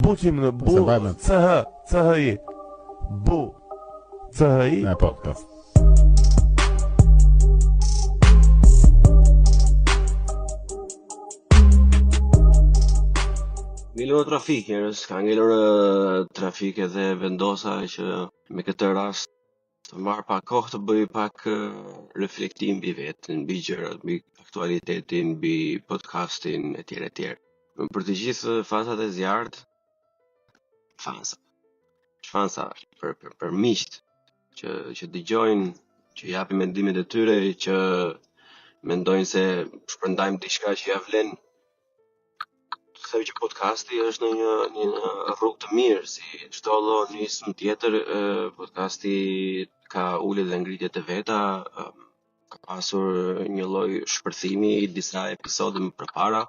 Buqim në bu, CHI. Bu, CHI. Ne, po. Ngelur trafik njerëz, ka ngelur trafik edhe vendosa që me këtë rast të marr pak kohë të bëj pak reflektim mbi veten, mbi gjërat, mbi aktualitetin, mbi podcastin etj. Për të gjithë fansat e zjarrt, fansa për miqt që dëgjojnë, që japin mendimet e tyre, që mendojnë se shpërndajmë diçka që ja vlen. Them që podcasti është në një rrugë të mirë, si çdo lloj nismë tjetër, podcasti ka ulje dhe ngritje të veta, ka pasur një lloj shpërthimi disa episode më përpara.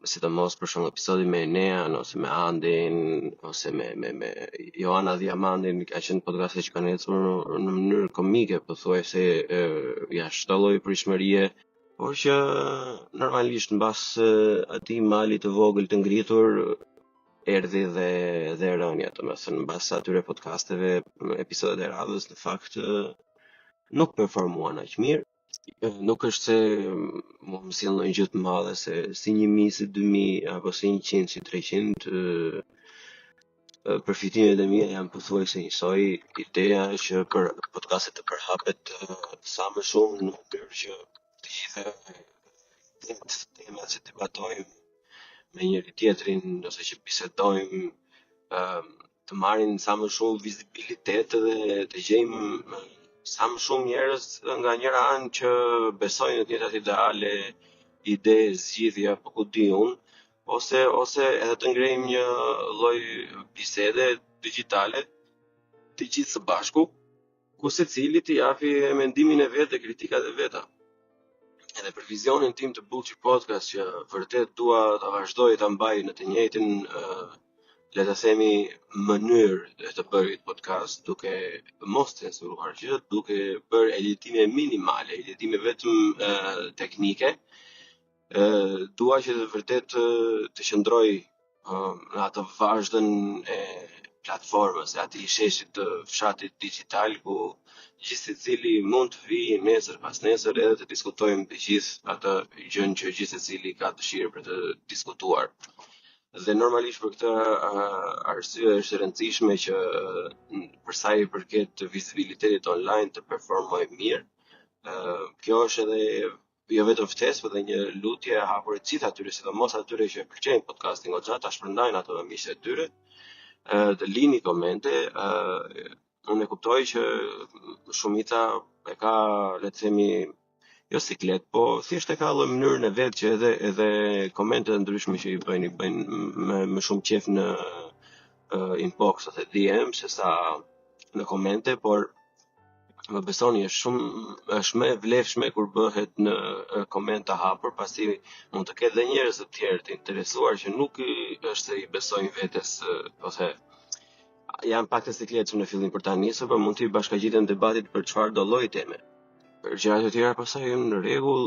Sidomos për shembull episodi me Enean ose me Andin ose me Joana Diamandin, ka qenë podcaste që kanë ecur në mënyrë komike, pothuajse jashtë çdo lloji pritshmërie, por që normalisht mbas atij mali të vogël të ngritur erdhi dhe rënja, domethënë mbas atyre podcasteve, episodet e radhës në fakt nuk performuan aq mirë. Nuk është se më sjell ndonjë gjë të madhe, se si 1000, si 2000 apo si 100, si 300 përfitimet e mia janë pothuajse njësoj. Ideja është që për podcastet të përhapet sa më shumë, në mënyrë që të gjitha temat që debatojmë me njëri tjetrin ose që bisedojmë të marrin sa më shumë vizibilitet dhe të gjejmë sa më shumë njerëz nga njëra anë që besojnë në të njëjtat ideale, ide, zgjidhje apo ku di unë, ose edhe të ngrejmë një lloj bisede digjitale të gjithë së bashku, ku secili të japi mendimin e vet dhe kritikat e veta. Edhe për vizionin tim të Bullshit Podcast, që vërtet dua ta vazhdoj ta mbaj në të njëjtin le të themi mënyrë të bërit podcast, duke mos censuruar gjë, duke bërë editime minimale, editime vetëm teknike. Dua që vërtet të qëndroj në atë vazhdën e platformës, e atij sheshit të fshatit digital, ku gjithë secili mund të vijë nesër pas nesër edhe të diskutojmë të gjithë atë gjën që gjithë secili ka dëshirë për të diskutuar. Dhe normalisht për këtë arsye është e rëndësishme që për sa i përket vizibilitetit online të performoj mirë. Kjo është edhe jo vetëm ftesë, por edhe një lutje e hapur të gjithë atyre, sidomos atyre që pëlqejnë podcasting goxha, ta shpërndajnë ato me miqtë e tyre, të lini komente. Unë e kuptoj që shumica e ka, le të themi, jo siklet, po thjesht e ka lloj mënyrën e vet që edhe komentet ndryshme që i bëjnë më shumë qef në inbox ose DM se sa në komente, por më besoni është më e vlefshme kur bëhet në koment të hapur, pasi mund të ketë dhe njerëz të tjerë të interesuar që nuk është se i besojnë vetes ose janë pak të siklet në fillim për ta nisur, por mund të bashkagjiten debatit për çfarë do lloj teme. Për gjërat e tjera pastaj janë në rregull,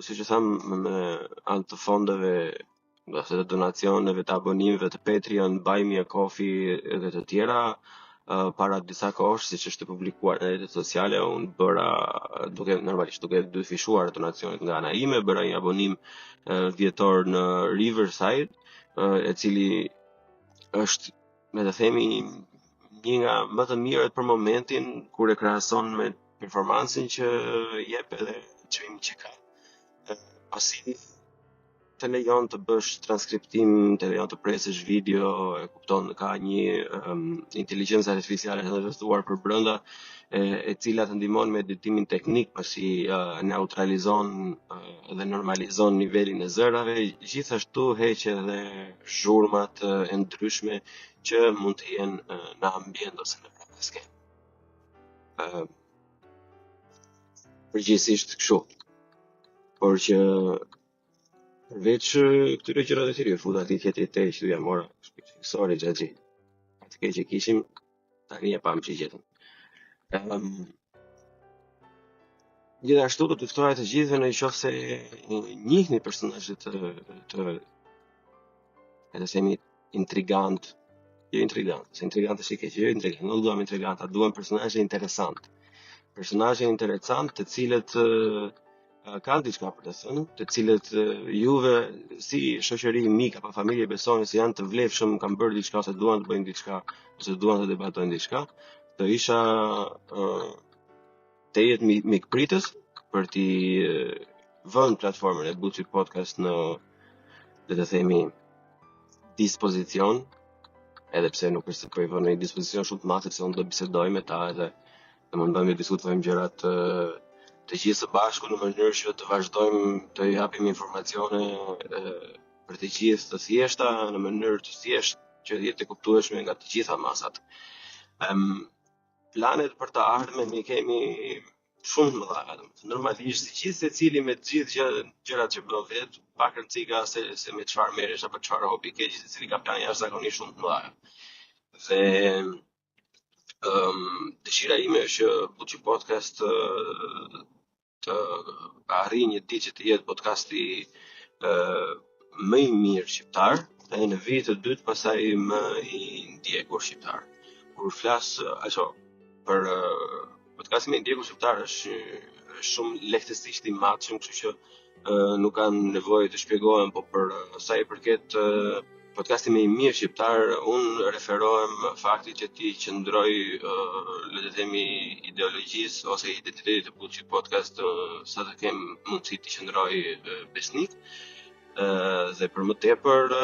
siç e tham, me anë të fondeve ose të donacioneve, të abonimeve të Patreon, Buy Me a Coffee dhe të tjera, para disa kohësh, siç është publikuar në rrjetet sociale, unë bëra duke dyfishuar donacionet nga ana ime, bëra një abonim vjetor në Riverside, e cili është, le të themi, një nga më të mirët për momentin, kur e krahason me performancën që jep edhe çmimin që ka. Pasi të lejon të bësh transkriptim, të lejon të presësh video, e kupton, ka një inteligjencë artificiale të ndërtuar për brenda, e cila të ndihmon me editimin teknik, pasi neutralizon dhe normalizon nivelin e zërave, gjithashtu heq edhe zhurmat e ndryshme që mund të jenë në ambient ose në prapaske. Përgjithsisht kështu. Por që përveç këtyre gjërave të tjera, futa aty tjetri te që ja mora. Sorry Xhaxhi. Atë keq që kishim, tani e pam që gjetëm. Gjithashtu do të ftoja të gjithëve në qoftë se njihni personazhe të të themi intrigant. Jo intrigant, se intrigant është i keq, jo intrigant, nuk duam intrigant, duam personazhe interesant. Personazhe interesant të cilët kanë diçka për të thënë, të cilët juve si shoqëri, mik apo familje besoni se janë të vlefshëm, kanë bërë diçka ose duan të bëjnë diçka ose duan të debatojnë diçka, të isha të jetë mikpritës për t'i vënë platformën e Buçi Podcast në, le të themi, dispozicion, edhe pse nuk është se po i vënë në dispozicion shumë të madh, sepse unë do bisedoj me ta edhe do mundojmë të diskutojmë gjërat të gjithë së bashku në mënyrë që të vazhdojmë të japim informacione për të gjithë të thjeshta në mënyrë të thjeshtë që jetë të kuptueshme nga të gjitha masat. Planet për të ardhmen i kemi shumë të mëdha. Normalisht gjithë secili me të gjithë gjërat që bën vet, pak rëndësika se me çfarë merresh apo çfarë hobi ke, gjithë secili ka plane jashtëzakonisht shumë të mëdha. Dhe dëshira ime është që Buçi Podcast të arrijë një ditë që të jetë podcasti më i mirë shqiptar, dhe në vit të dytë pasaj më i ndjekur shqiptar. Kur flas për podcastin më i ndjekur shqiptar është shumë lehtësisht i matshëm, kështu që nuk kanë nevojë të shpjegohem, po për sa i përket podcasti më i mirë shqiptar, unë referohem faktit që ti qëndroj, le të themi, ideologjisë ose identitetit të Buçi Podcast, sa të kem mundësi të qëndroj besnik, dhe për më tepër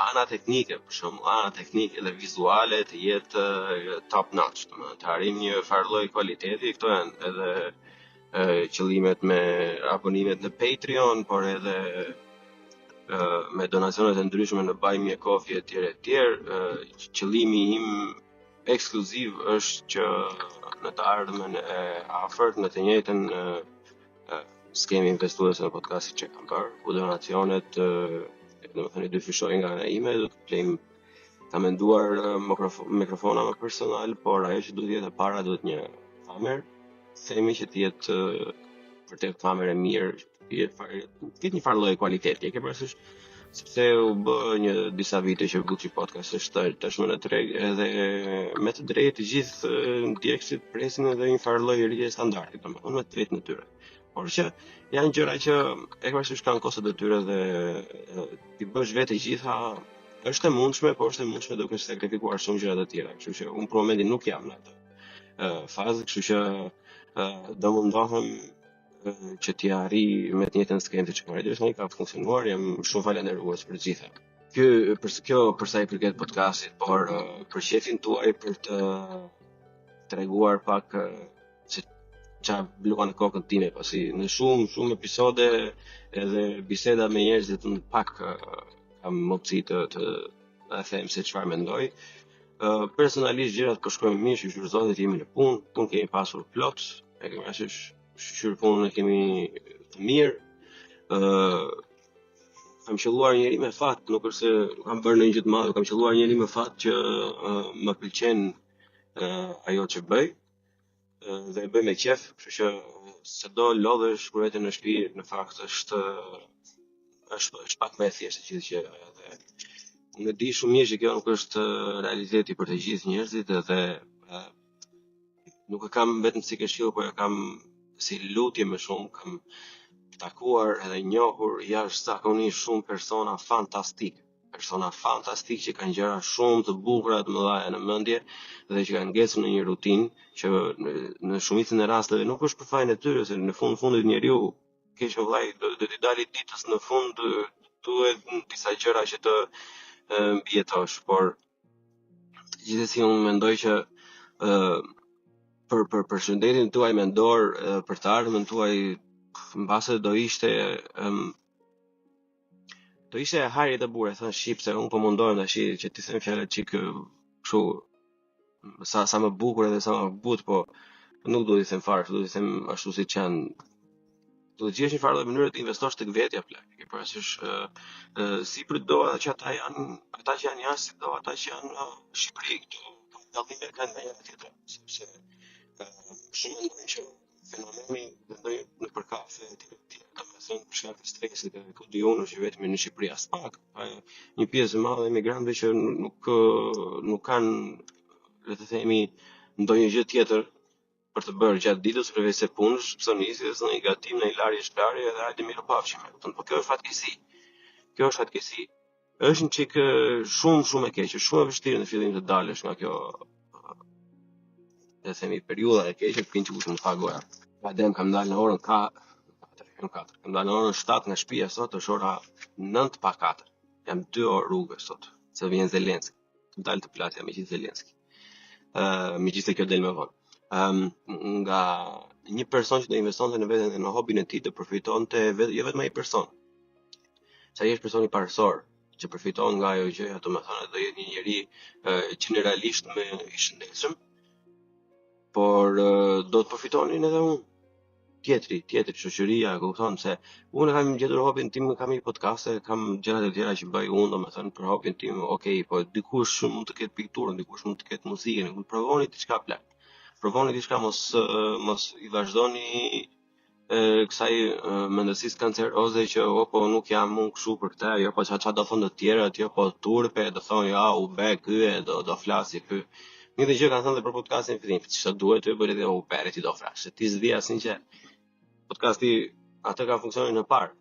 ana teknike, për shembull, ana teknike dhe vizuale të jetë top notch, të arrijmë një farë lloj kvaliteti. Këto janë edhe qëllimet me abonimet në Patreon, por edhe me donacionet e ndryshme në Buy Me a Coffee etj. Qëllimi im ekskluziv është që në të ardhmen e afërt, në të njëjtën skemi investuese në podcastin që kam bërë, ku donacionet domethënë dy fishoj nga ana ime, do të blejmë, kam menduar mikrofona më personal, por ajo që duhet jetë e para duhet një kamerë, themi që të jetë vërtet kamerë e mirë, të një farë lloj kvaliteti, e ke parasysh, sepse u bë disa vite që Buçi Podcast është tashmë në treg, edhe me të drejtë të gjithë ndjekësit presin edhe një farë lloj rritje standardi, domethënë me të vetë në tyre. Por që janë gjëra që e ke parasysh kanë kostot e tyre dhe ti bësh vetë të gjitha është e mundshme, por është e mundshme duke sakrifikuar shumë gjëra të tjera. Kështu që unë për momentin nuk jam në atë fazë, kështu që do mundohem që t'i arrij me të njëjtën skemë që kam arritur, ka funksionuar, jam shumë falënderues për të gjitha. Kjo për sa i përket podcastit, por për shefin tuaj për të treguar pak se çfarë bluan në kokën time, pasi në shumë episode edhe biseda me njerëz të pak kam mundësi të them se çfarë mendoj. Personalisht gjërat po shkojnë mirë, shqyrtohet, jemi në punë kemi pasur plot, e kemi ashtu shqyrpunën e kemi të mirë. Kam qelluar njëri me fat, nuk është se kam bërë ndonjë gjë të madhe, kam qelluar njëri me fat që më pëlqen ajo që bëj, dhe bëj me qef, kështu që sado lodhesh kur vete në shtëpi, në fakt është pak më e thjeshtë gjithë që edhe unë di shumë mirë që kjo nuk është realiteti për të gjithë njerëzit, edhe nuk e kam vetëm si këshill, por e kam si lutje më shumë, kam takuar edhe njohur jashtëzakonisht shumë persona fantastik që kanë gjëra shumë të bukura të mëdha në mendje dhe që kanë ngecur në një rutinë që në shumicën e rasteve nuk është për fajin e tyre, se në fundit njeriu keq o vllai do t'i dalë ditës në fund duhet disa gjëra që të mbijetosh, por gjithsesi unë mendoj që për shëndetin tuaj mendor, për të ardhmen tuaj, mbase do ishte e harje të bure, thënë shqip, se unë po mundohem tash që ti them fjalët çik kështu sa më bukur edhe sa më but, po nuk duhet i them fare, duhet i them ashtu siç janë. Duhet gjesh një farë mënyrë të investosh tek vetja plak. Ke parasysh si për do që ata që janë jashtë, si do ata që janë në Shqipëri këtu, dallime kanë me njëra tjetrën, sepse shumë mendojnë që fenomeni në për kafe domethënë për shkak të stresit e ku di unë që vetëm në Shqipëri as pak, një pjesë e madhe e emigrantëve që nuk kanë, le të themi, ndonjë gjë tjetër për të bërë gjatë ditës përveç se punësh, psonisjes, në një gatim, në një larje shklarje dhe hajde mirë pafshim. Po kjo është fatkeqësi. Kjo është fatkeqësi. Është një çik shumë e keqe, shumë e vështirë në fillim të dalësh nga kjo, le të themi, periudha e keqe, pin që më pagoja. Madem kam dalë në orën 4, kam dalë në orën 7 nga shtëpia sot, është ora 9 pa 4. Jam 2 orë rrugës sot, se vjen Zelenski. Të dalë të plasja me gjithë Zelenski. Megjithëse kjo del më vonë. Nga një person që do investonte në veten e në hobin e tij të përfitonte jo vetëm ai person. Sa i është personi parësor që përfiton nga ajo gjë, domethënë do jetë një njerëz generalisht më i shëndetshëm, por do të përfitonin edhe unë. Tjetri, shoqëria, kupton se unë kam gjetur hobin tim, kam një podcast, kam gjërat e tjera që bëj unë, domethënë për hobin tim, okay, po dikush mund të ketë pikturën, dikush mund të ketë muzikën, provoni diçka plak. Provoni diçka, mos i vazhdoni kësaj mendësisë kanceroze që po nuk jam unë kështu për këtë, jo po çfarë do thonë të tjerët, jo po turpe, do thonë ja u bë ky, do flasi ky. Një gjë kanë thënë për podcastin në fillim, ç'është duhet të bëri dhe u bërë ti do flasë. Ti s'di asnjë që podcasti atë ka funksionin në parë.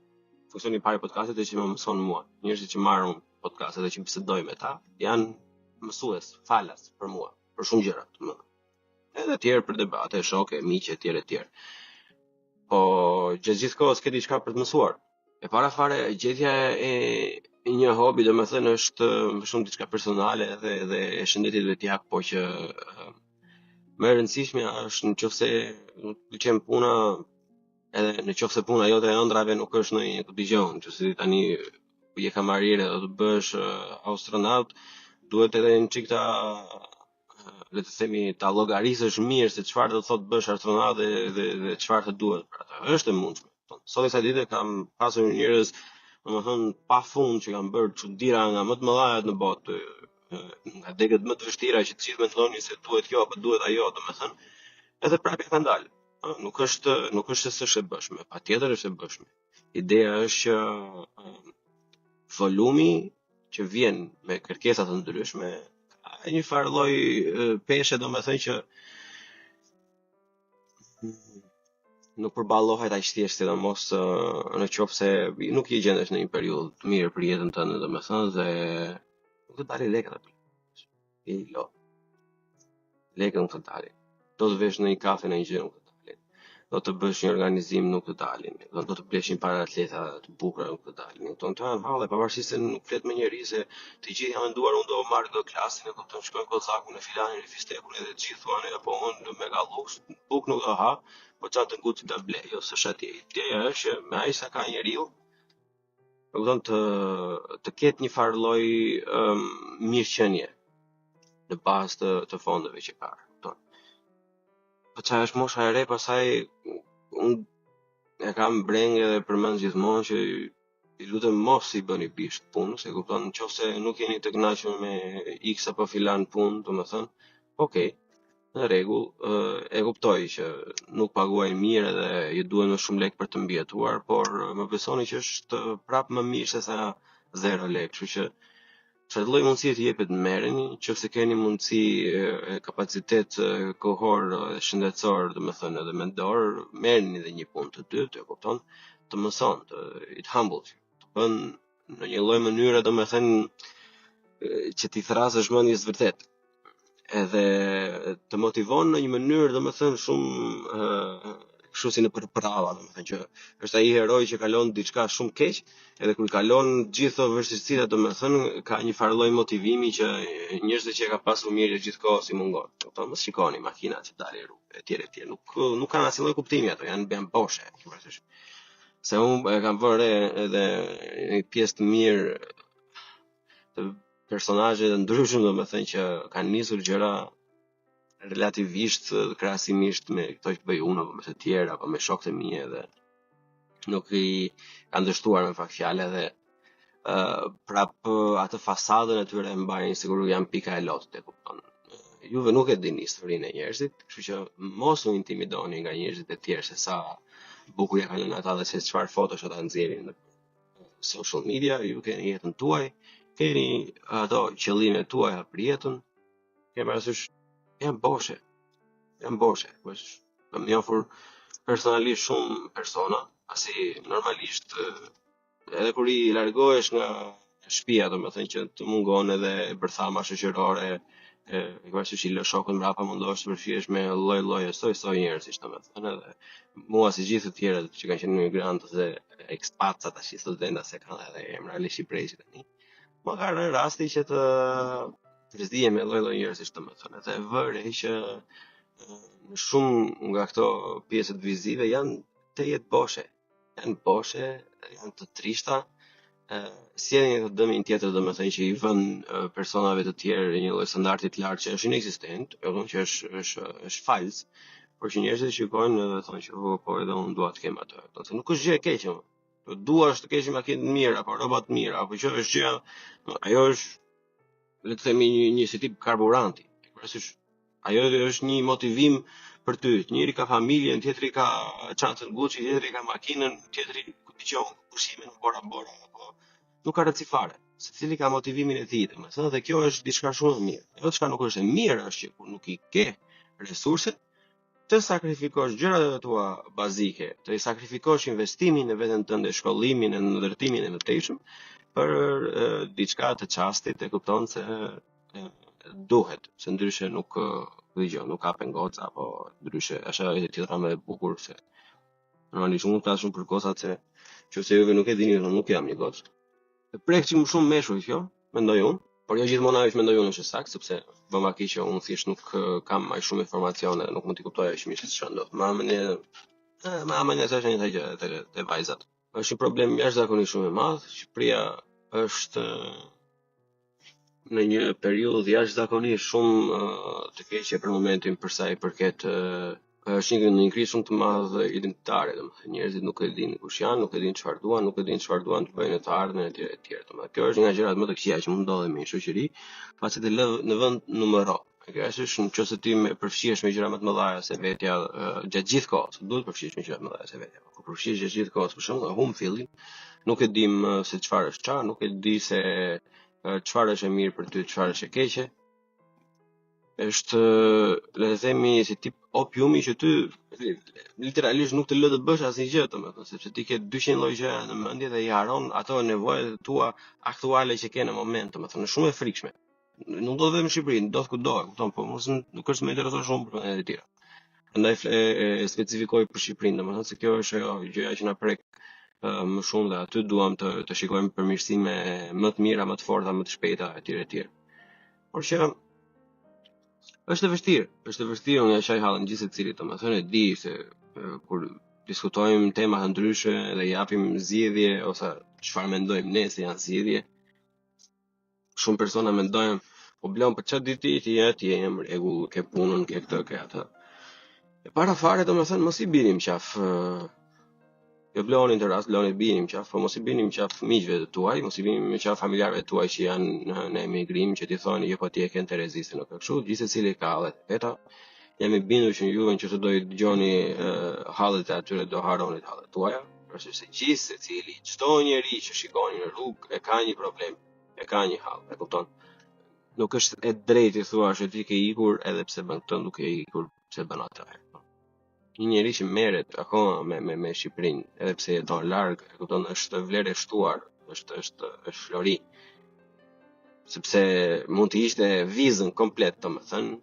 Funksioni i parë i podcastit është që më mëson mua. Njerëzit që marrin podcastet dhe që bisedoj me ta janë mësues, falas për mua, për shumë gjëra, domethënë. Edhe të tjerë për debate, shokë, miqë, etj. Po gjithë kohës ke diçka për të mësuar. E para fare gjetja e një hobi domethënë është shumë diçka personale dhe e shëndetit vetjak, po që më e rëndësishme është nëse nuk pëlqen puna, edhe nëse puna jote e ëndrave nuk është në një dëgjon, nëse tani je kamariere do të bësh astronaut, duhet edhe një çik ta, le të themi, ta llogarisësh mirë se çfarë do të thotë bësh astronaut dhe çfarë të duhet për atë. Është e mundshme. Sot kësaj dite kam pasur njerëz, domethënë pafund, që kanë bërë çuditëra nga më të mëdha në botë, nga degët më të vështira që të gjithë mendonin se duhet kjo apo duhet ajo, domethënë, edhe prapë kanë dalë. Nuk është se është e bëshme, patjetër është e bëshme. Ideja është që volumi që vjen me kërkesa të ndryshme ka një farë lloj peshe, domethënë që nuk përballohet aq thjesht, sidomos në qoftë se nuk je gjendesh në një periudhë të mirë për jetën tënde, domethënë, dhe nuk të dalin lekët aty. Lekët nuk të dalin. Do të vesh në një kafe në një gjë nuk të dalin. Do të bësh një organizim nuk të dalin. Do të blesh një para atleta të bukura nuk të dalin. Këto janë halle, pavarësisht se nuk flet me njerëz, se të gjithë janë menduar unë do marr do klasin, do të shkojmë kozakun në filanin e fistekun, edhe të gjithë thuan apo unë me galluks, buk nuk do ha, po çan të nguti ta blej, ose s'ati. Ideja është që me ai sa ka njeriu, kupton, të ketë një farë lloj mirëqenie në bazë të fondeve që ka. Po çfarë është mosha e re, pastaj unë e kam brengë dhe përmend gjithmonë që i lutem mos i bëni bisht punës, e kupton, nëse nuk jeni të kënaqur me X apo filan punë, domethënë, okay, në rregull, e kuptoj që nuk paguajnë mirë dhe ju duhen më shumë lekë për të mbijetuar, por më besoni që është prapë më mirë se sa 0 lekë, kështu që çfarë lloj mundësie të jepet merreni, nëse keni mundësi, kapacitet kohor, shëndetësor, domethënë edhe mendor, merrni edhe një punë të dytë, e kupton, të mëson, it humble, të bën në një lloj mënyre, domethënë, që ti thrasësh mendjes vërtet. Edhe të motivon në një mënyrë, domethënë, shumë kështu si në përprava, domethënë që është ai heroi që kalon diçka shumë keq, edhe kur kalon gjithë vështirësitë, domethënë ka një farë lloj motivimi që njerëzit që ka pasur mirë gjithkohës i mungon. Po mos shikoni makinat që dalin rrugë etj. Nuk kanë asnjë lloj kuptimi ato, janë boshe, thjesht. Se unë e kam vënë edhe një pjesë të mirë të personazhe të ndryshëm, domethënë që kanë nisur gjëra relativisht krahasimisht me këto që bëj unë apo me të tjerë apo me shokët e mi, edhe nuk i kanë dështuar me fakt fjalë, edhe prapë atë fasadën e tyre mbajnë sikur janë pika e lotit, e kupton. juve nuk e dini historinë e njerëzit, kështu që mos u intimidoni nga njerëzit e tjerë se sa bukur ja kanë lënë ata dhe se çfarë fotosh ata nxjerrin në social media, ju keni jetën tuaj, keni ato qëllimet tuaja për jetën, kemi parasysh janë boshe. Kam njohur personalisht shumë persona, pasi normalisht edhe kur i largohesh nga shtëpia, domethënë që të mungon edhe bërthama shoqërore, i parasysh i lë shokun mbrapa mundohesh të përfshihesh me lloj soi njerëzish, domethënë edhe mua si gjithë të tjerët që kanë qenë imigrantë dhe ekspatsa tash studentë se kanë edhe emra le shqipërisht tani. Më ka rënë rasti që të përzihem me lloj njerëzish, domethënë edhe vëre që në shumë nga këto pjesët vizive janë të jetë boshe, janë të trishta, sjellin një dëmin tjetër, domethënë që i vën personave të tjerë një lloj standardi të lartë që është inekzistent, që është fals, por që njerëzit shikojnë dhe thonë që po edhe unë dua të kem atë. Domethënë nuk është gjë e keqe. Duash të kesh makinë të mira, apo rroba të mira, apo që është gjë, ajo është le të themi një si tip karburanti. Parasysh ajo është një motivim për ty. Njëri ka familjen, tjetri ka çantën Gucci, tjetri ka makinën, tjetri dëgjon pushimin në Bora Bora, apo nuk ka rëndësi fare. Secili ka motivimin e tij, domethënë, dhe kjo është diçka shumë e mirë. Ajo çka nuk është e mirë është që kur nuk i ke resurset, të sakrifikosh gjërat e tua bazike, të sakrifikosh investimin në veten tënde, shkollimin, në ndërtimin e mëtejshëm për diçka të çastit, e kupton se duhet, se ndryshe nuk nuk hapen goca, apo ndryshe është ajo tjetra më e bukur se normalisht unë flas shumë për gocat se nëse juve nuk e dini, nuk jam një gocë. E prek shumë meshkuj kjo, mendoj unë, por jo gjithmonë ajo që mendoj unë është saktë, sepse bëm aki që unë thjesht nuk kam më shumë informacione, nuk mund t'i kuptoj aq mirë se ç'është ndodhur. Mamën e thashë një gjë te vajzat. Është një problem jashtëzakonisht shumë i madh. Shqipëria është në një periudhë jashtëzakonisht shumë të keqe për momentin për sa i përket është një krizë shumë të madhe identitare, domethënë njerëzit nuk e dinë kush janë, nuk e dinë çfarë duan, nuk e dinë çfarë duan të bëjnë në të ardhmen etj. Domethënë kjo është një nga gjërat më të këqija që mund ndodhen në shoqëri, pasi të lë në vend numero. Kjo është nëse ti përfshihesh me gjëra më të mëdha se vetja gjatë gjithë kohës, duhet të përfshihesh me gjëra më të mëdha se vetja. Kur përfshihesh gjatë gjithë kohës, për shembull, humb fillin, nuk e dim se çfarë është çfarë, nuk e di se çfarë është e mirë për ty, çfarë është e keqe. Është le të themi si tip opiumi që ty literalisht nuk të lë të bësh asnjë gjë, domethënë, sepse ti ke 200 lloj gjëra në mendje dhe i haron ato nevojat tua aktuale që ke në moment, domethënë, është shumë e frikshme. Nuk do të them në Shqipëri, ndodh kudo, kupton, po mos nuk është më intereson shumë për vendet e tjera. Prandaj e specifikoj për Shqipërinë, domethënë se kjo është ajo gjëja që na prek më shumë dhe aty duam të shikojmë përmirësime më të mira, më të forta, më të shpejta etj. Por që është e vështirë, unë ja shaj hallën gjithë secilit, domethënë e di se kur diskutojmë tema të ndryshe dhe japim zgjidhje ose çfarë mendojmë ne se janë zgjidhje, shumë persona mendojnë, po blom për çfarë di ti jam rregull, ke punën, ke këtë, ke atë. E para fare domethënë mos i binim qaf jo bloni në rast, bloni binim qaf, po mos i binim qaf miqve tuaj, mos i binim qaf familjarëve tuaj që janë në emigrim, që ti thoni jo po ti e ke Terezisë në kështu, gjithë secili ka hallet e veta. Jam i bindur që juve nëse do i dëgjoni hallet e atyre do harroni hallet tuaja, përse se gjithë secili, çdo njeri që shikoni në rrugë e ka një problem, e ka një hall, e kupton? Nuk është e drejtë thuash ti ke ikur edhe pse bën këtë, nuk e ikur pse bën atë. Një njeri që merret akoma me Shqipërinë, edhe pse jeton larg, e kupton, është vlerë e shtuar, është flori. Sepse mund të ishte vizën komplet, domethënë,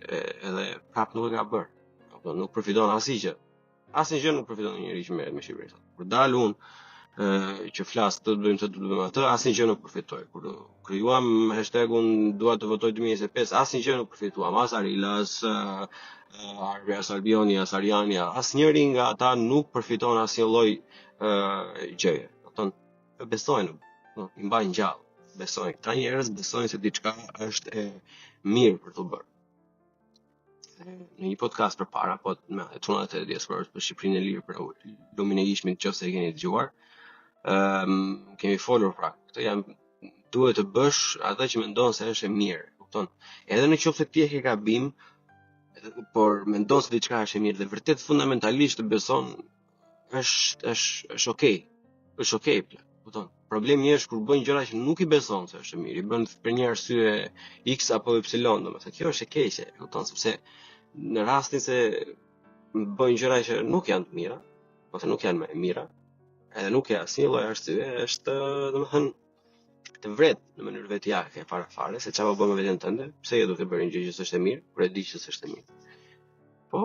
edhe prap nuk e ka bër. Nuk përfiton asgjë. Asnjë nuk përfiton një njeri që merret me Shqipërinë. Kur dal unë që flas të bëjmë atë, asnjë nuk përfitoj. Kur krijuam hashtagun dua të votoj 2025, asnjë nuk përfituam, as Arilas, Arbia Salbioni, Asariania, asnjëri nga ata nuk përfiton asnjë lloj gjëje. Domethënë besojnë, i mbajnë gjallë, besojnë. Këta njerëz besojnë se diçka është e mirë për të bërë. Në një podcast përpara, po me çunat e diasporës për Shqipërinë e lirë, për lumin e ishmit, nëse e keni dëgjuar, kemi folur pra. Këtë duhet të bësh atë që mendon se është e mirë. kupton? Edhe në qoftë se ti e ke gabim, por mendon se diçka është e mirë dhe vërtet fundamentalisht të beson, është okay. Është okay, kupton? Problemi është kur bën gjëra që nuk i beson se është e mirë, i bën për një arsye X apo Y, domethënë kjo është e keqe, kupton, sepse në rastin se bën gjëra që nuk janë të mira, ose nuk janë më e mira, edhe nuk ka asnjë lloj arsye, është domethënë të vret në mënyrë vetjake para fare se çfarë bën me veten tënde, pse je duke bërë një gjë që s'është e mirë, kur e di që s'është e mirë. Po,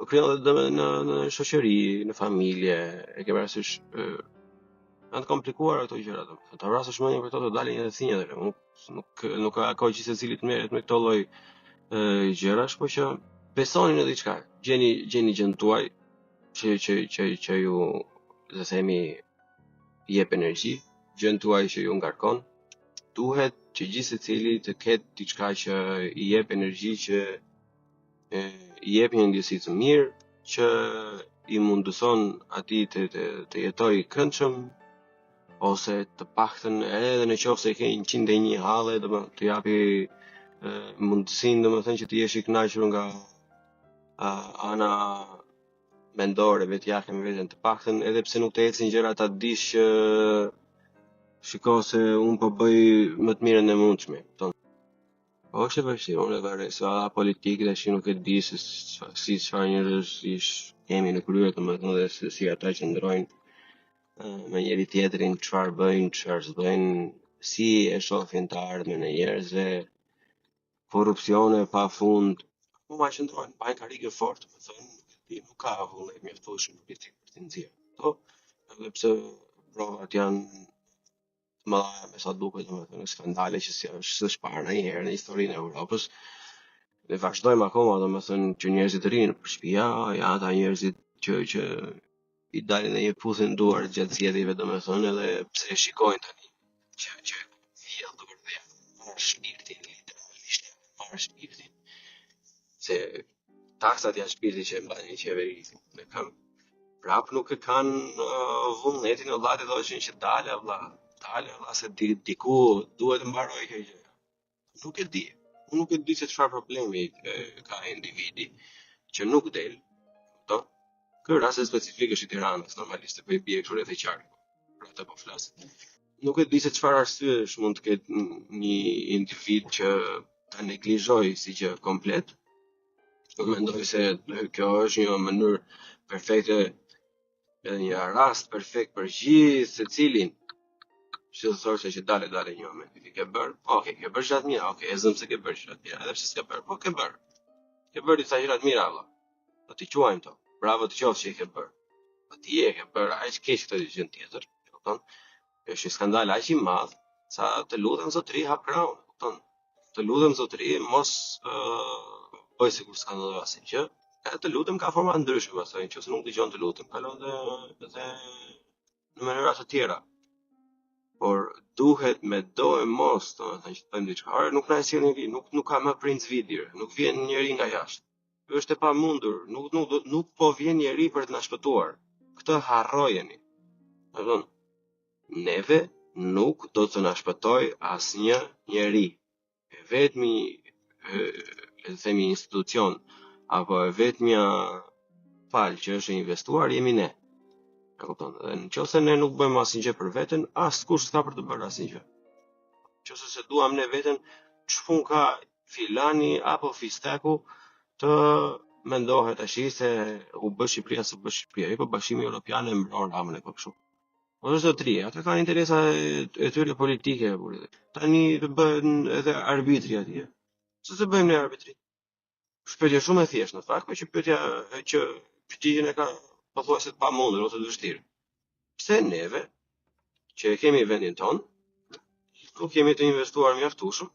krijon edhe në shoqëri, në familje, e ke parasysh janë të komplikuara këto gjëra, domethënë. Ta vrasësh mendjen për to të dalin edhe thinjë, nuk ka kohë që secili të merret me këto lloj gjërash, por që besoni në diçka, gjeni gjën tuaj që ju, le të themi, jep energji, gjën tuaj që ju ngarkon. Duhet që gjithë secili të ketë diçka që i jep energji, që i jep një ndjesi të mirë, që i mundëson atij të jetojë këndshëm, ose të paktën edhe në qoftë se ke 101 halle, domethënë të japi mundësinë, domethënë që të jesh i kënaqur nga ana mendore, vetjake me veten, të paktën edhe pse nuk të ecin gjëra, ta dish që shiko se unë po bëj më të mirën e mundshme, kupton? Po është e vështirë, unë e varej se politikë tash nuk e di se si çfarë njerëz kemi në krye, domethënë dhe si ata që ndrojnë me njëri tjetrin, çfarë bëjnë, çfarë s'bëjnë, si e shohin të ardhmen e njerëzve, korrupsione pafund, po ma qëndrojnë, bajnë karrige fort, domethënë nuk ka vullnet mjaftueshëm për të nxjerrë. Po, edhe pse provat janë të mëdha me sa duket, domethënë skandale që s'është parë ndonjëherë në historinë e Evropës. Ne vazhdojmë akoma, domethënë që njerëzit rrinë për shtëpia, janë ata njerëzit që i dalin në një puthë duar gjatë zgjedhjeve, domethënë, edhe pse e shikojnë tani që vjen duke marrë shpirtin, literalisht marrë shpirtin. Se taksat janë shpirti që e mban një qeveri me këmbë. Prap nuk e kanë vullnetin e vllatit thoshin që dalë vlla se diku duhet të mbaroj kjo gjë. Nuk e di. Unë nuk e di se çfarë problemi ka individi që nuk del. Kupton? Ky rast specifik është i Tiranës, normalisht po i bie kështu rreth e qark. Për atë po flas. Nuk e di se çfarë arsyesh mund të ketë një individ që ta neglizhoj si gjë komplet. Unë mendoj se kjo është një mënyrë perfekte, edhe një rast perfekt për gjithë secilin. Që të thoshe që dale një moment, ti ke bërë, ke bërë gjëra të mira, e zëm se ke bërë gjëra të mira, edhe pse s'ke bërë, ke bërë. Ke bërë disa gjëra të mira, valla. Do t'i quajmë to. Bravo të qofsh që i ke bërë. Po ti e ke bërë aq keq këtë gjë tjetër, kupton? Është një skandal aq i madh, sa të lutem zotëri hap krahun, kupton? Të lutem zotëri mos bëj sikur s'ka ndodhur asnjë gjë. Edhe të lutem ka forma ndryshme, pastaj nëse nuk dëgjon të lutem, kalon edhe në mënyra të tjera. Por duhet me do e mos, domethënë që të bëjmë diçka. Nuk na e sjell njëri, nuk ka më princ vidir, nuk vjen njëri nga jashtë. Është e pamundur, nuk po vjen njëri për të na shpëtuar. Këtë harrojeni. Domethënë, neve nuk do të na shpëtoj asnjë njeri. Vetmi le të themi institucion apo vetmja palë që është investuar jemi ne. Kupton? Dhe nëse ne nuk bëjmë asnjë gjë për veten, askush s'ka për të bërë asnjë gjë. Nëse se duam ne veten, ç'pun ka filani apo fistaku të mendohet tash se u bë Shqipëria s'u bë Shqipëria, po Bashkimi Evropian e mbron ramën e këtu. Po është zotëri, ata kanë interesa e tyre politike, tani të bëhen edhe arbitri atje. Se bëjmë ne arbitri? Shpëtje shumë e thjeshtë në fakt, por që pyetja që pyetjen e ka pothuajse të pamundur ose të vështirë. Pse neve, që kemi vendin ton, nuk kemi të investuar mjaftueshëm,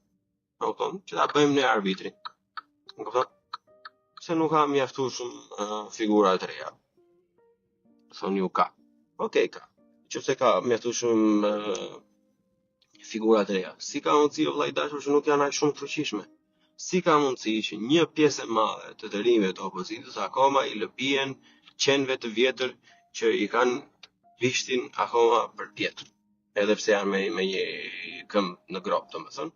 kupton, që ta bëjmë ne arbitrin. Kupton? Pse nuk ka mjaftueshëm figura të reja? Thonë ju ka. Okej, ka. Nëse ka mjaftueshëm figura të reja, si ka mundësi vëllai dashur që nuk janë aq shumë të fuqishme? Si ka mundësi që një pjesë e madhe të të rinjve të opozitës akoma i lëpihen qenëve të vjetër që i kanë vishtin akoma për tjetër, edhe pse janë me një këmbë në grop, domethënë.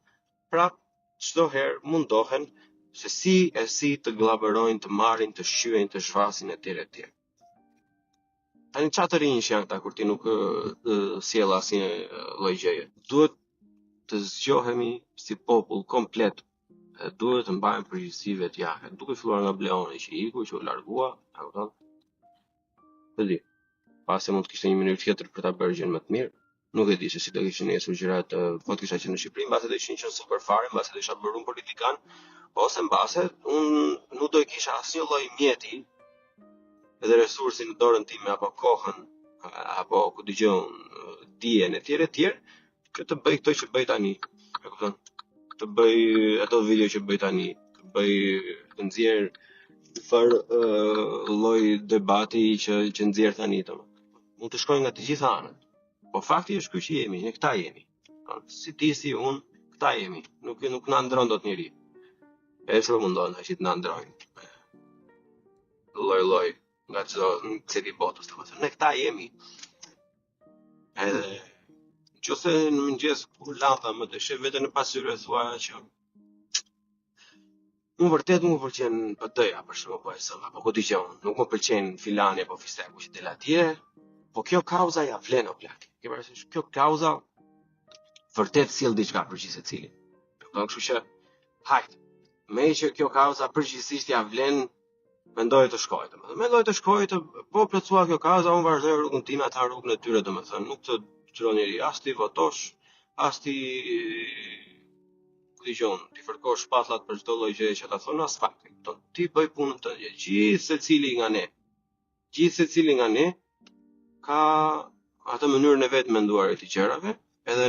Prap çdo herë mundohen se si të glaberojnë, të marrin, të shqyen, të zhvasin etj. Tani çfarë të rinj janë këta kur ti nuk sjell asnjë lloj gjëje. Duhet të zgjohemi si popull komplet. Duhet të mbajmë përgjegjësi vetjake. Duke filluar nga Bleoni që iku, që u largua, e kupton? Të di. Pasi mund të kishte një mënyrë tjetër për ta bërë gjën më të mirë. Nuk e di se si do kishin nesër gjërat, po të kisha qenë në Shqipëri, mbase do ishin qenë super fare, mbase do isha bërë un politikan, ose mbase un nuk do i kisha asnjë lloj mjeti edhe resursi në dorën time apo kohën apo ku dëgjon dijen etj. Që të bëj këto që bëj tani. E kupton? Të bëj ato video që bëj tani, të nxjerr një farë lloj debati që nxjerr tani domo. Mund të shkojnë nga të gjitha anët. Po fakti është ky që jemi, ne këta jemi. Si ti si unë, këta jemi. Nuk na ndron dot njëri. E çfarë mundon që të na ndrojnë. Lloj nga çdo cili botës, domethënë ne këta jemi. Edhe nëse në mëngjes kur lava më të sheh veten në pasyrë thua që unë vërtet nuk më pëlqen PD-ja për shkak po e sëlla, apo ku dëgjon, nuk më pëlqen filani apo fisteku që del atje, po kjo kauza ja vlen o plak. Ke parasysh kjo kauza vërtet sjell diçka për gjithë secilin. Kështu që hajt, me që kjo kauza përgjithsisht ja vlen, mendoj të shkoj, domethënë. Mendoj të shkoj të po plotësua kjo kauza, unë vazhdoj rrugën time, ata rrugën e tyre, domethënë, nuk të çron njëri as ti votosh, as ti ti fërkosh shpatullat për çdo lloj gjëje që ta thon as fakt. Ti bëj punën tënde. Gjithë secili nga ne ka atë mënyrën e vet menduarit të gjërave, edhe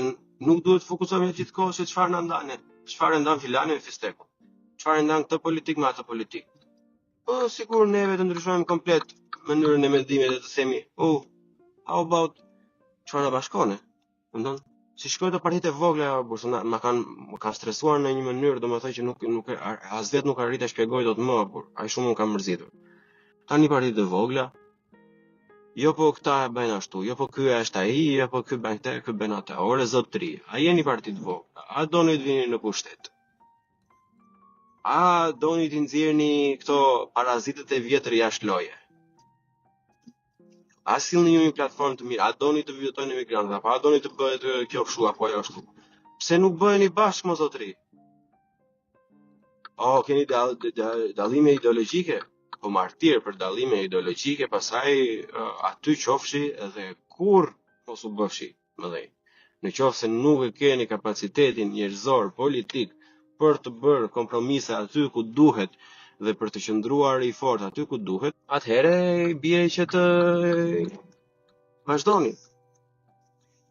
nuk duhet të fokusohemi gjithkohë se çfarë na ndan ne. Çfarë ndan filani me fistekun. Çfarë ndan këtë politik me atë politik. Po sigur neve të ndryshojmë komplet mënyrën e mendimit dhe të themi, how about çfarë na bashkon? Domethënë, si shkoj të partitë e vogla, Bolsonaro më kanë stresuar në një mënyrë, domethënë që nuk as vet nuk arrit të shpjegoj dot më, por ai shumë më ka mërzitur. Tani partitë e vogla, jo po këta e bëjnë ashtu, jo po ky është ai, jo po ky bën këtë, ky bën atë. Ore zotëri, a jeni partitë e vogla? A doni të vini në pushtet? A doni të nxjerrni këto parazitët e vjetër jashtë loje? A sillni ju një platformë të mirë? A doni të votoni emigrantët? Apo a doni të bëhet kjo kështu apo ajo ashtu? Pse nuk bëheni bashkë më zotëri? Keni dallime ideologjike? Po martir për dallime ideologjike, pastaj aty qofshi edhe kur mos u bëfshi mëdhej. Në qoftë se nuk e keni kapacitetin njerëzor politik për të bërë kompromise aty ku duhet dhe për të qëndruar i fortë aty ku duhet, atëherë bie që të vazhdoni.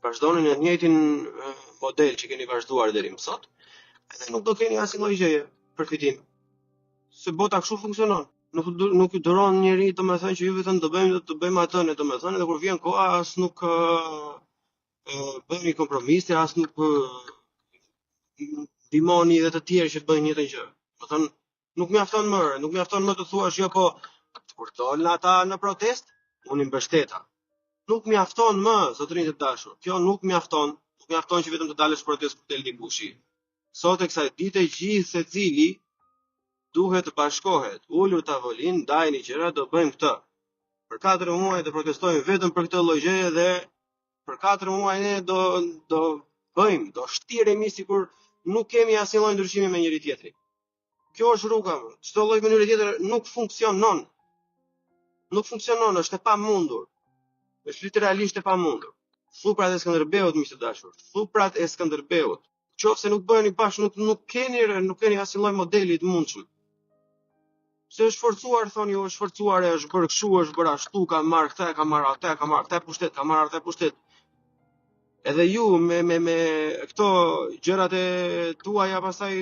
Vazhdoni në të njëjtin model që keni vazhduar deri më sot, edhe nuk do keni asnjë lloj gjëje përfitim. Se bota kështu funksionon. Nuk i duron njëri, domethënë që ju vetëm do bëjmë atë, ne domethënë, edhe kur vjen koha as nuk bëni kompromise, as nuk ndihmoni edhe të tjerë që të bëjnë njëjtën gjë. Domethënë, nuk mjafton më të thuash jo po kur dolën ata në protest, unë i mbështeta. Nuk mjafton më, zotërinj të dashur. Kjo nuk mjafton. Nuk mjafton që vetëm të dalësh protest për të Eldi Bushi. Sot e kësaj dite gjithë secili duhet të bashkohet, ulur tavolin, ndajni gjëra, do bëjmë këtë. Për 4 muaj do protestojmë vetëm për këtë lloj gjëje dhe për 4 muaj ne do bëjmë, do shtiremi sikur nuk kemi asnjë lloj ndryshimi me njëri tjetrin. Kjo është rruga. Çdo lloj mënyre tjetër nuk funksionon. Nuk funksionon, është e pamundur. Është literalisht e pamundur. Thuprat e Skënderbeut, miq të dashur, thuprat e Skënderbeut. Qofse nuk bëheni bashkë, nuk keni asnjë lloj modeli të mundshëm. Se është forcuar, thoni ju, është forcuar, është bërë kështu, është bërë ashtu, ka marrë këtë, ka marrë atë, ka marrë këtë pushtet, ka marrë atë pushtet. Edhe ju me këto gjërat e tuaja pastaj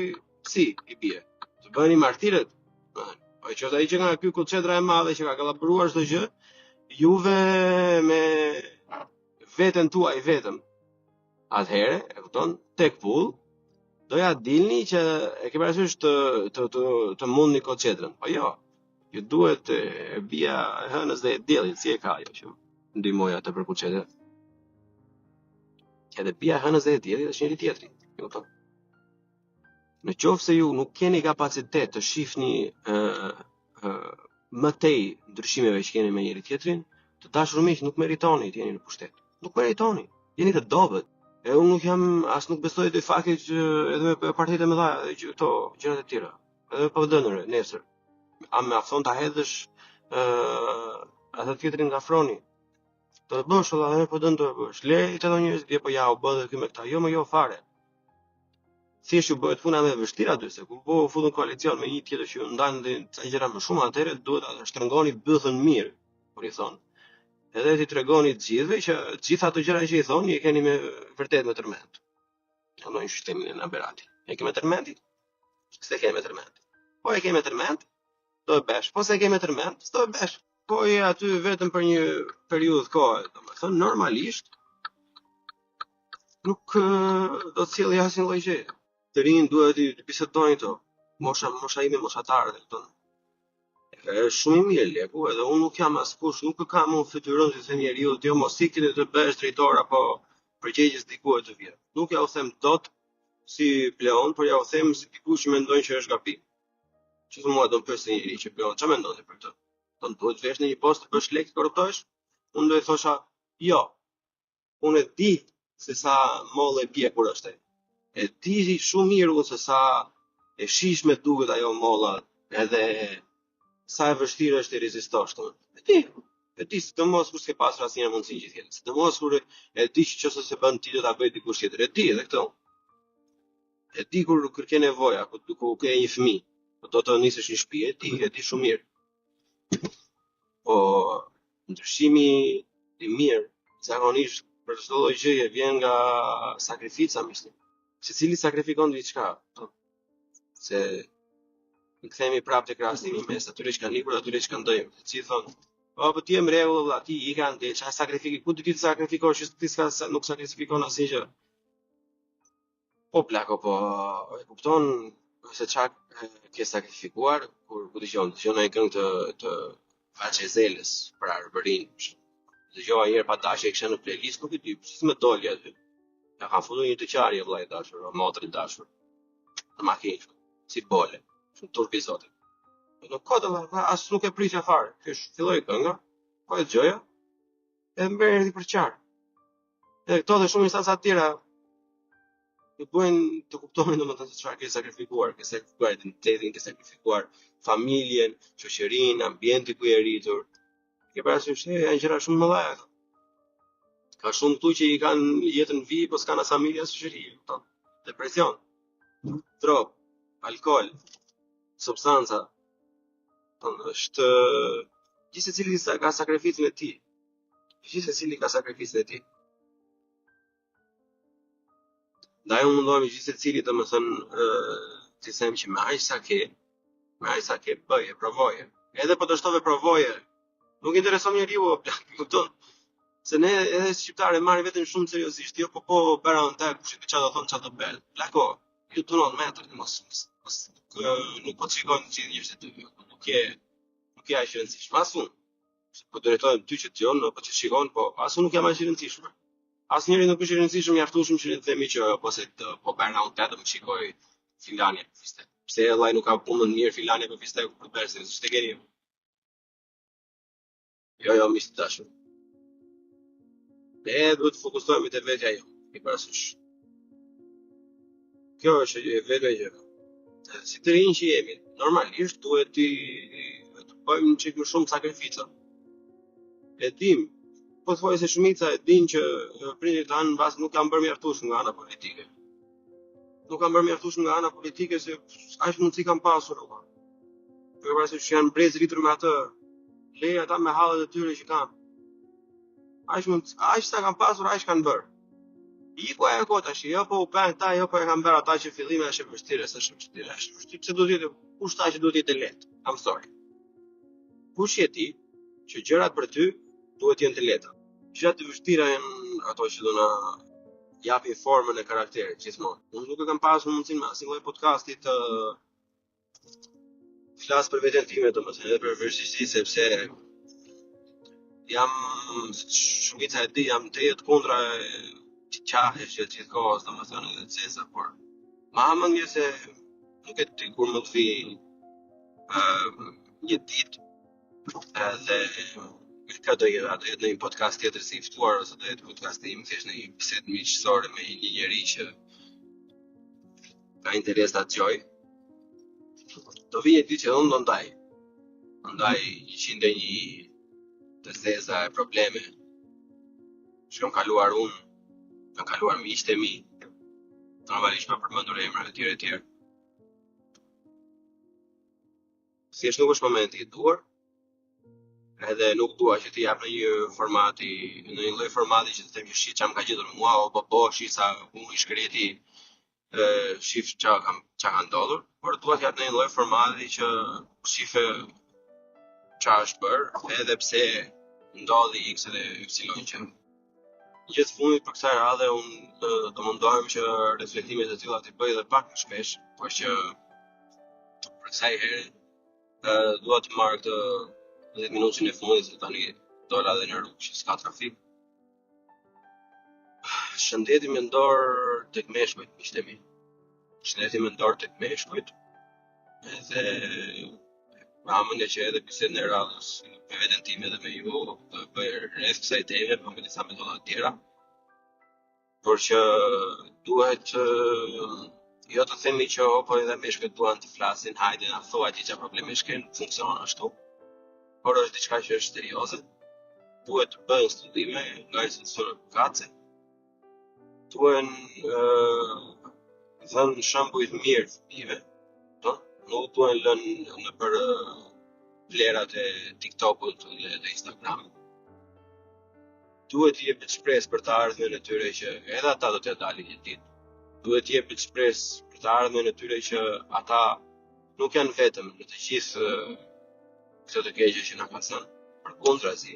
si i bie. Të bëheni martirët. Po që ai që nga ky kuçetra e madhe që ka kollaboruar çdo gjë, juve me veten tuaj vetëm. Atëherë, e kupton, tek pull doja dilni që e ke parasysh të mundni koçetrën. Po jo. Ju duhet e bia e hënës dhe e diellit, si e ka ajo që ndihmoi atë për kuçetrën. Edhe bia e hënës dhe e diellit është njëri tjetri, e kupton? Në qoftë se ju nuk keni kapacitet të shihni më tej ndryshimeve që keni me njëri tjetrin, të dashur miq, nuk meritoni të jeni në pushtet. Nuk meritoni. Jeni të dobët. E unë nuk jam, as nuk besoj të faktit që edhe me partitë e mëdha që këto gjërat e tjera. Edhe pa vëdënëre, nesër. A më afton ta hedhësh atë tjetrin nga froni. Do të bësh edhe po dën të bësh. Le të thonë njerëzit, po ja u bë dhe ky me këta. Jo, më jo fare. Thjesht ju bëhet puna më e vështirë aty se kur po futën koalicion me një tjetër që ju ndan ca gjëra më shumë, atëherë duhet ta shtrëngoni bythën mirë, kur i thon. Edhe ti tregoni të gjithëve që gjithë ato gjëra që i thoni i keni me vërtet me tërmend. Në një sistemin e Naberati. E ke me tërmend? S'e ke me tërmend. Po e ke me tërmend, do e besh. Po se e ke me tërmend, s'do e besh. Po je aty vetëm për një periudhë kohe, domethënë normalisht nuk do të sjellë asnjë lloj gjë. Të rinj duhet të bisedojnë to. Mosha ime moshatarë, thonë. Është shumë i mirë leku, edhe unë nuk jam askush, nuk kam unë fytyrën që them njeriu, ti mos ikni të bësh drejtor apo përgjegjës diku të vjet. Nuk ja u them dot si pleon, por ja u them si dikush që mendon që është gabim. Që të mua do të pyesë njëri që pleon, çfarë mendon ti për këtë? Do të duhet vesh në një post të bësh lek korruptohesh? Unë do i thosha, jo. Unë e di se sa mollë e bie kur është ai. E di shumë mirë unë se sa e shishme duket ajo molla, edhe sa e vështirë është të rezistosh tonë. E di, sidomos kur s'ke pasur asnjëherë mundësi që tjetër. Sidomos kur e di që nëse se bën ti do ta bëj dikush tjetër. E di edhe këtë. E di kur ke nevoja, ku ke një fëmijë, do të nisësh një shtëpi, e di shumë mirë. Po ndryshimi i mirë, zakonisht për çdo lloj gjëje vjen nga sakrifica, mislim. Secili sakrifikon diçka, se në kthehemi prapë tek rastimi mes atyre që kanë ikur dhe atyre që kanë ndajmë. Si thonë, po ti je në rregull, ti i kanë dhe çfarë sakrifiki, ku do ti të sakrifikosh, ti nuk sakrifikon asnjë gjë. Po plako, po e kupton se çfarë ke sakrifikuar kur dëgjon ai këngë të Vaçezelës për Arbërin. Dëgjova një herë pa dashje kisha në playlist, nuk e di, si më doli aty. Ja ka futur një të qarje vllai dashur, motri dashur. Në makinë, si bole. Shumë turpi zotit. Në kodë, as nuk e prisja fare. Filloi kënga, po e dëgjoja, edhe më erdhi për qarë. Edhe këto dhe shumë instanca të tjera të bëjnë të kuptojnë domethënë se çfarë ke sakrifikuar identitetin, ke sakrifikuar familjen, shoqërinë, ambientin ku je rritur. Ke parasysh se janë gjëra shumë më mëdha. Ka shumë këtu që i kanë jetën vi, po s'kan as familje as shoqëri, kupton? Depresion, drog, alkool, substanca. Është gjithë secili ka sakrificën e tij. Gjithë secili ka sakrificën e tij. Ndaj unë mundohemi gjithë secili domethënë të them që me aq sa ke bëje, provoje. Edhe po dështove provoje. Nuk intereson njeriu, kupton? Se ne edhe shqiptarë marrin vetëm shumë seriozisht, jo po bëra ndaj kush e çfarë do thon çfarë do bën. Plako, ju tunon metër mos nuk po shikojnë gjithë njerëzit të ty. Nuk e aq e rëndësishme. Asun. Po drejtohem ty që t'jon, po që shikon, po asun nuk jam aq i rëndësishëm. Asnjëri nuk është i rëndësishëm mjaftueshëm që ne themi që ose po bëna unë tetë më shikoj Filania në fistë. Pse vllai nuk ka punën mirë Filania për fistë për bërse, s'e keni. Jo, mish të dashur. Ne duhet të fokusohemi te vetja jo, i parasysh. Kjo është e vetja jo. Si të rinj që jemi, normalisht duhet të bëjmë çik më shumë sakrifica. E dim, po thoj se shumica e din që prindërit tanë mbas nuk kanë bërë mjaftueshëm nga ana politike. Nuk kanë bërë mjaftueshëm nga ana politike se aq mundësi kanë pasur ata. Për parasysh janë brez rritur me atë, leja ata me hallet e tyre që kanë. Aq sa kanë pasur, aq kanë bërë. Iku ajo kohë tash, jo po u bën ta, jo po e kanë bërë ata që fillimi është e vështirë, s'është vështirë, është vështirë. Pse duhet të kush tha që duhet të jetë lehtë? I'm sorry. Kush je ti që gjërat për ty duhet të jenë të lehta? Gjërat e vështira janë ato që do na japin formën e karakterit gjithmonë. Unë nuk e kam pasur mundësinë me asnjë lloj podcasti të flas për veten time, domethënë edhe për vështirësi, sepse jam shumica e di, jam drejt kundra që qahesh që gjithë kohës, domethënë edhe cesa, por ma më mirë se nuk e di kur më të vi një ditë edhe ka do jetë në një podcast tjetër si i ftuar ose do jetë podcasti im thjesht në një bisedë miqësore me një njerëz që ka interes ta dëgjoj. Do vi një ditë që unë do ndaj 101 të theza e probleme që kam kaluar unë, kam kaluar miqtë e mi, normalisht me përmendur emra e tjerë. Thjesht nuk është momenti i duar, edhe nuk dua që t'i jap në një lloj formati që të them që shih çam ka gjetur mua o shih sa ku i shkreti shif çka ka ndodhur, por dua të jap në një lloj formati që shife çfarë është bërë, edhe pse ndodhi X edhe Y që gjithë fundit për kësaj radhe unë do mundohem që reflektimet e tilla t'i bëj edhe pak më shpesh, por që për kësaj herë dua të marr këtë 10 minutin e fundit se tani dola dhe në rrugë që s'ka trafik. Shëndeti mendor tek meshkujt, miqtë e mi. Shëndeti mendor tek meshkujt. Edhe ramën që edhe bisedën e radhës me veten time dhe me ju do bëj rreth kësaj teme me disa metoda të tjera. Por që duhet jo të themi që po edhe meshkujt duan të flasin, hajde na thuaj ti çfarë problemi kanë, funksionon ashtu. Por është diçka që është serioze. Duhet të bëhen studime nga institucionet përkatëse. Duhen dhënë shembuj të mirë fëmijëve, nuk duhen lënë në për vlerat e TikTokut dhe Instagramit. Duhet të jepet shpresë për të ardhmen e tyre që edhe ata do të dalin një ditë. Duhet të jepet shpresë për të ardhmen e tyre që ata nuk janë vetëm në të gjithë këto të keqe që na ka thënë. Përkundrazi,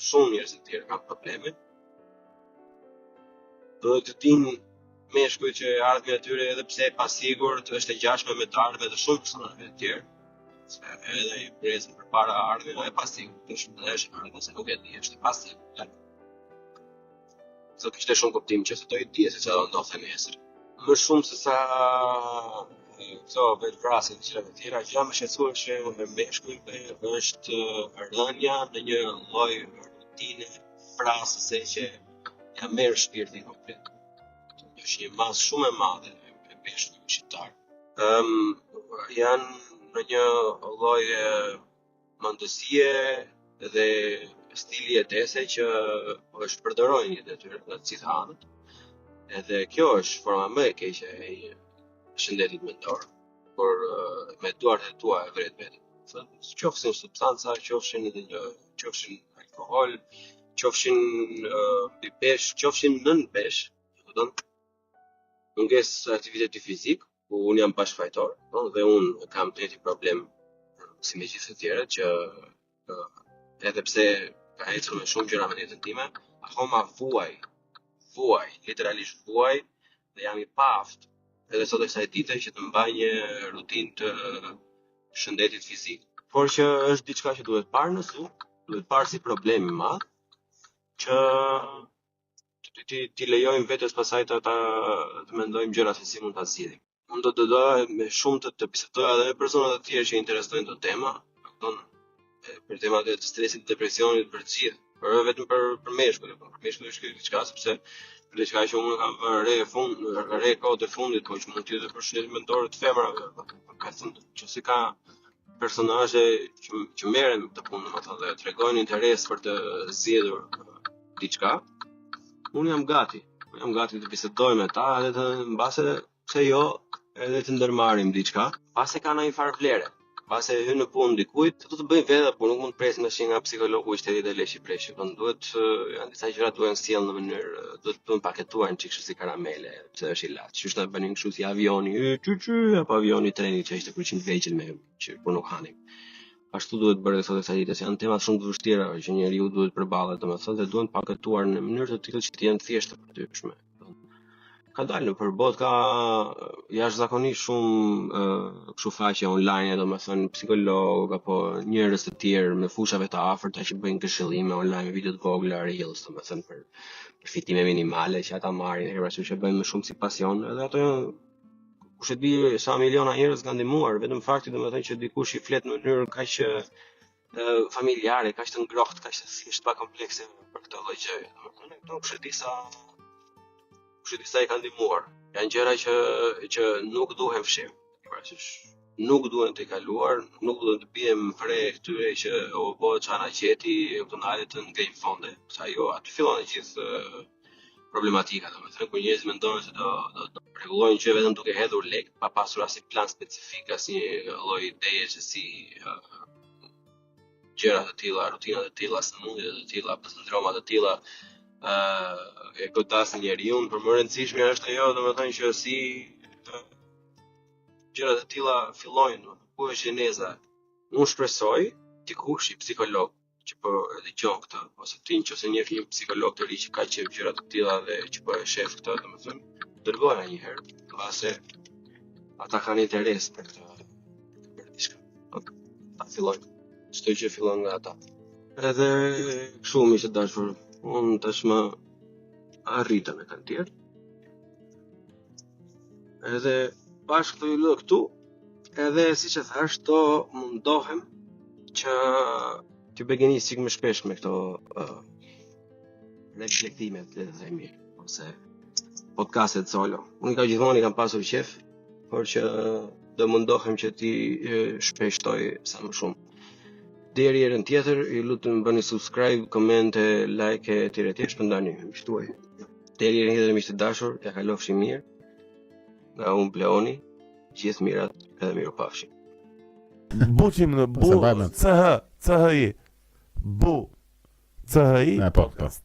shumë njerëz të tjerë kanë probleme. Do të dinë meshkujt që ardhmja e tyre edhe pse e pasigurt është e ngjashme me të ardhmën e shumë personave të tjerë. Edhe i presin përpara ardhmën e pasigurt, është ardhmja se nuk e di, është e pasigurt. Sot kishte shumë kuptim që do i di se çfarë do ndodhte nesër. Më shumë se sa këto vetvrasje të tjera që jam shqetësuar me meshkujve është rënja në një lloj rutine vrasëse që ja merr shpirtin komplet. Është një masë shumë e madhe e meshkujve shqiptar. Janë në një lloj mendësie dhe stili jetese që është përdorojnë jetën e tyre nga të gjitha anët. Edhe kjo është forma më e keqe e shëndetit mendor, por me duart e tua e vret vetë. Qofshin substanca, qofshin alkohol, qofshin pesh, qofshin nën pesh, mungesë aktiviteti fizik, ku unë jam bashkëfajtor, dhe unë kam të njëjtin problem si me gjithë të tjerët që edhe pse ka ecur me shumë gjëra në jetën time, akoma vuaj, literalisht vuaj dhe jam i paaft. Edhe sot e kësaj dite që të mbaj një rutinë të shëndetit fizik. Por që është diçka që duhet parë në sy, duhet parë si problem i madh, që ti lejojmë vetes pasaj të mendojmë gjëra se si mund ta zgjidhim. Unë do të doja me shumë të bisedoj edhe me persona të tjerë që interesojnë këtë tema, për temat e stresit, depresionit, për gjithë, por vetëm për meshkujt, për meshkujt është diçka sepse për diçka që unë kam vënë re kohët e fundit, po që mund të jetë për shëndetin mendor të femrave, ka thënë që si ka personazhe që merren me këtë punë, domethënë dhe tregojnë interes për të zgjedhur diçka. Unë jam gati të bisedoj me ta edhe të mbase pse jo edhe të ndërmarrim diçka, pasi ka ndonjë farë vlere. Pasi hyn në punë dikujt, do të bëj vetë, por nuk mund të presim tash nga psikologu i shtetit e leshi preshi. Duhet janë disa gjëra duhen sjellë në mënyrë, duhet të paketuar në çikësht si karamele, pse është ilaç. Që është bënin kështu si avioni, apo avioni treni që ishte 100 vegjël me që po nuk hanim. Ashtu duhet bërë sot kësaj dite, janë tema shumë të vështira që njeriu duhet përballet, domethënë, dhe duhen paketuar në mënyrë të tillë që të jenë thjeshtë për tyshme. Ka dalë në përbot, ka jashtëzakonisht shumë kështu faqe online, domethënë psikolog apo njerëz të tjerë me fushave të afërta që bëjnë këshillime online me video të vogla, reels, domethënë për fitime minimale që ata marrin, herë që bëjnë më shumë si pasion, edhe ato kush e di sa miliona njerëz kanë ndihmuar, vetëm fakti domethënë që dikush i flet në mënyrë kaq familjare, kaq të ngrohtë, kaq të thjesht pa komplekse për këtë lloj gjëje. Domethënë këto kush e di sa i kanë ndihmuar. Janë gjëra që nuk duhen fshirë. Nuk duhen të kaluar, nuk duhen të bijem fre këtyre që po çana qeti, këto të ngejnë fonde. Sa jo, aty fillon e gjithë problematika, domethënë kur njerëzit mendojnë se do rregullojnë që vetëm duke hedhur lek, pa pasur asnjë plan specifik, asnjë lloj ideje se si gjëra të tilla, rutina të tilla, sëmundje të tilla, sindroma të tilla e godasin njeriu. Për më rëndësishme është ajo domethënë që si gjërat e tilla fillojnë, ku është gjeneza. Unë shpresoj dikush i psikolog që po e dëgjon këtë, ose ti nëse njeh një psikolog të ri që ka qef gjëra të tilla dhe që po e shef këtë, domethënë, dërgoja një herë, pasi ata kanë interes për këtë, për diçka. Ta fillojnë. Çdo gjë fillon nga ata. Edhe kështu më të dashur, unë tashmë arrita me kanë tjerë. Edhe bashkë të lë këtu, edhe siç e thash, to mundohem që të bëj sik më shpesh me këto reflektimet, le të themi, ose podcastet solo. Unë gjithmonë kam pasur qef, por që do mundohem që ti shpeshtoj sa më shumë. Deri herën tjetër, ju lutem bëni subscribe, komente, like etj. Shpërndani, më shtuaj. Deri herën tjetër miq të dashur, ja kalofshi mirë. Nga unë Bleoni, gjithë mirat edhe mirupafshim. Buqim në bu, CHI, bu, CHI, podcast.